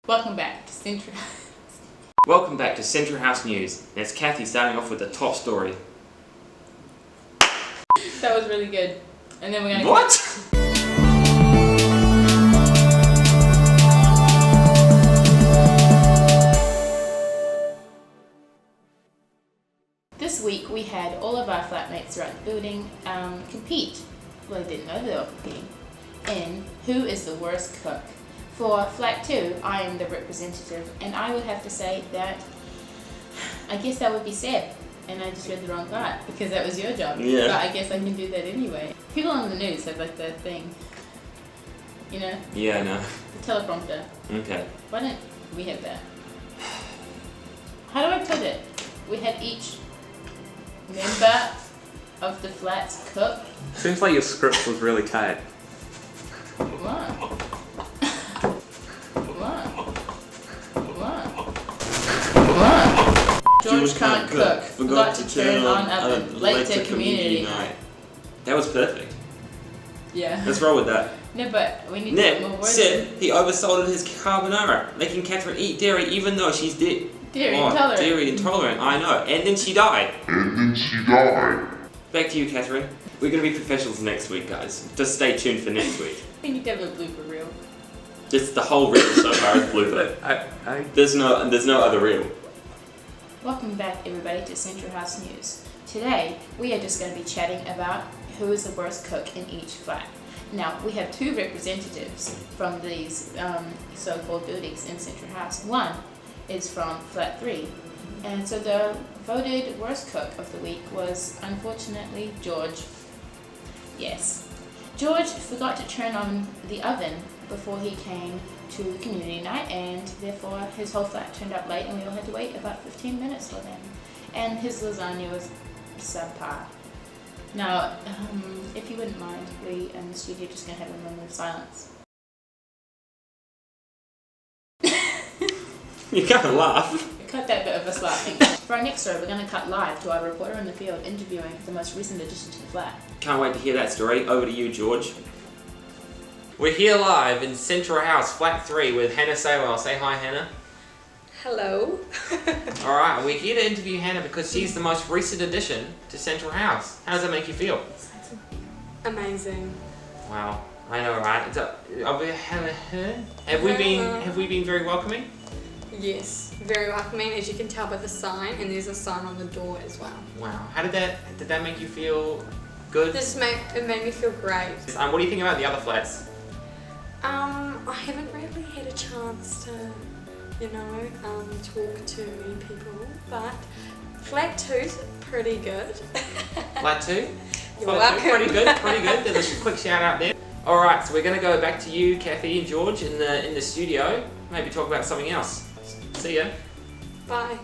Welcome back to Central. Welcome back to Central House News. And it's Kathy starting off with the top story. That was really good. And then we're gonna. What? This week we had all of our flatmates throughout the building compete. Well, they didn't know they were competing. In who is the worst cook. For Flat 2, I am the representative, and I would have to say that I guess that would be Seb, and I just read the wrong part because that was your job. Yeah. But I guess I can do that anyway. People on the news have like that thing, you know? Yeah, I know. The teleprompter. Okay. Why don't we have that? How do I put it? We had each member of the Flats cook. Seems like your script was really tight. What? George can't cook. Forgot to turn on a later community night. That was perfect. Yeah. Let's roll with that. No, but we need to get more Ned words. said he oversalted his carbonara, making Kathryn eat dairy even though she's Dairy intolerant. Dairy intolerant, I know. And then she died. Back to you, Kathryn. We're going to be professionals next week, guys. Just stay tuned for next week. We need to have a blooper reel. Just the whole reel so far is blooper. There's no other reel. Welcome back, everybody, to Central House News. Today, we are just going to be chatting about who is the worst cook in each flat. Now, we have two representatives from these so-called buildings in Central House. One is from Flat 3, and so the voted worst cook of the week was, unfortunately, George. Yes. George forgot to turn on the oven before he came to community night, and therefore his whole flat turned up late and we all had to wait about 15 minutes for them. And his lasagna was subpar. Now, if you wouldn't mind, we in the studio are just going to have a moment of silence. You can't laugh. Cut that bit of us laughing. For our next story, we're going to cut live to our reporter in the field interviewing the most recent addition to the flat. Can't wait to hear that story. Over to you, George. We're here live in Central House, Flat 3, with Hannah Saywell. Say hi, Hannah. Hello. Alright, we're here to interview Hannah because she's the most recent addition to Central House. How does that make you feel? Amazing. Wow, I know, right? Have we been very welcoming? Yes, very welcoming, as you can tell by the sign, and there's a sign on the door as well. Wow, how did that make you feel? Good? It made me feel great. What do you think about the other flats? I haven't really had a chance to, talk to many people, but Flat 2's pretty good. Flat 2? You're Flat 2, welcome. pretty good. There's a quick shout out there. Alright, so we're going to go back to you, Kathy and George, in the studio. Maybe talk about something else. See ya. Bye.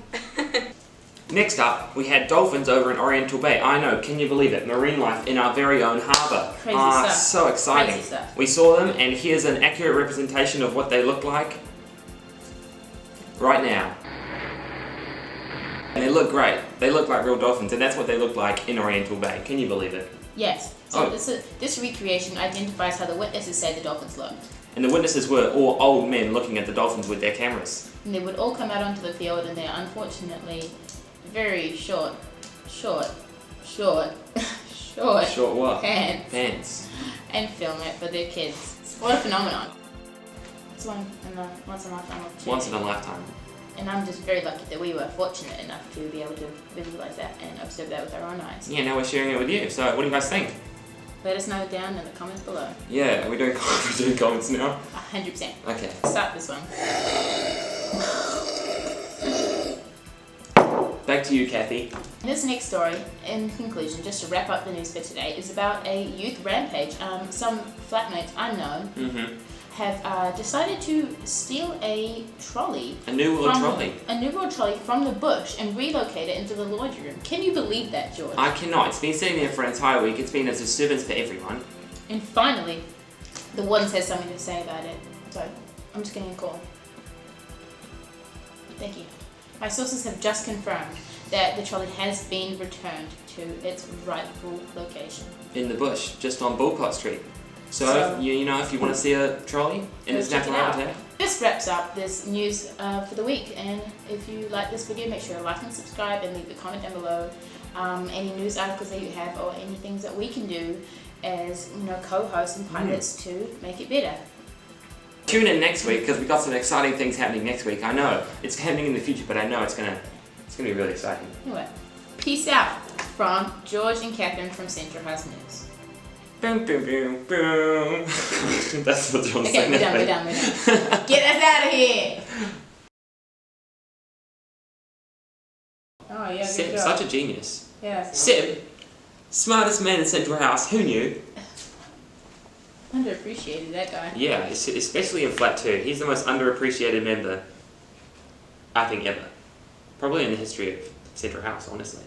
Next up, we had dolphins over in Oriental Bay. I know, can you believe it? Marine life in our very own harbour. Crazy stuff. So exciting. Crazy stuff. We saw them, and here's an accurate representation of what they look like right now. And they look great. They look like real dolphins, and that's what they look like in Oriental Bay. Can you believe it? Yes. So Oh. this recreation identifies how the witnesses say the dolphins looked. And the witnesses were all old men looking at the dolphins with their cameras. And they would all come out onto the field in their unfortunately very short Short what? pants and film it for their kids. What a phenomenon. It's once in a lifetime opportunity. Once in a lifetime. And I'm just very lucky that we were fortunate enough to be able to visualize that and observe that with our own eyes. Yeah, now we're sharing it with you. So what do you guys think? Let us know down in the comments below. Yeah, we're doing comments now. 100%. Okay. Start this one. Back to you, Kathy. This next story, in conclusion, just to wrap up the news for today, is about a youth rampage. Some flatmates, unknown, have decided to steal a trolley. A New World trolley. A New World trolley from the bush and relocate it into the laundry room. Can you believe that, George? I cannot. It's been sitting there for an entire week. It's been a disturbance for everyone. And finally, the warden has something to say about it. So, I'm just getting a call. Thank you. My sources have just confirmed that the trolley has been returned to its rightful location. In the bush, just on Bulcott Street. So you know, if you want to see a trolley in its natural habitat. This wraps up this news for the week, and if you like this video, make sure to like and subscribe and leave a comment down below. Any news articles that you have, or any things that we can do as co-hosts and pilots to make it better. Tune in next week because we got some exciting things happening next week. I know it's happening in the future, but I know it's gonna be really exciting. Anyway, peace out from George and Kathryn from Central House News. Boom, boom, boom, boom. That's what John's saying. Okay, we're done. Get us out of here. Oh yeah, good Seb, job. such a genius. Yeah. Seb, smartest man in Central House. Who knew? Underappreciated, that guy. Yeah, especially in Flat 2. He's the most underappreciated member, I think, ever. Probably in the history of Central House, honestly.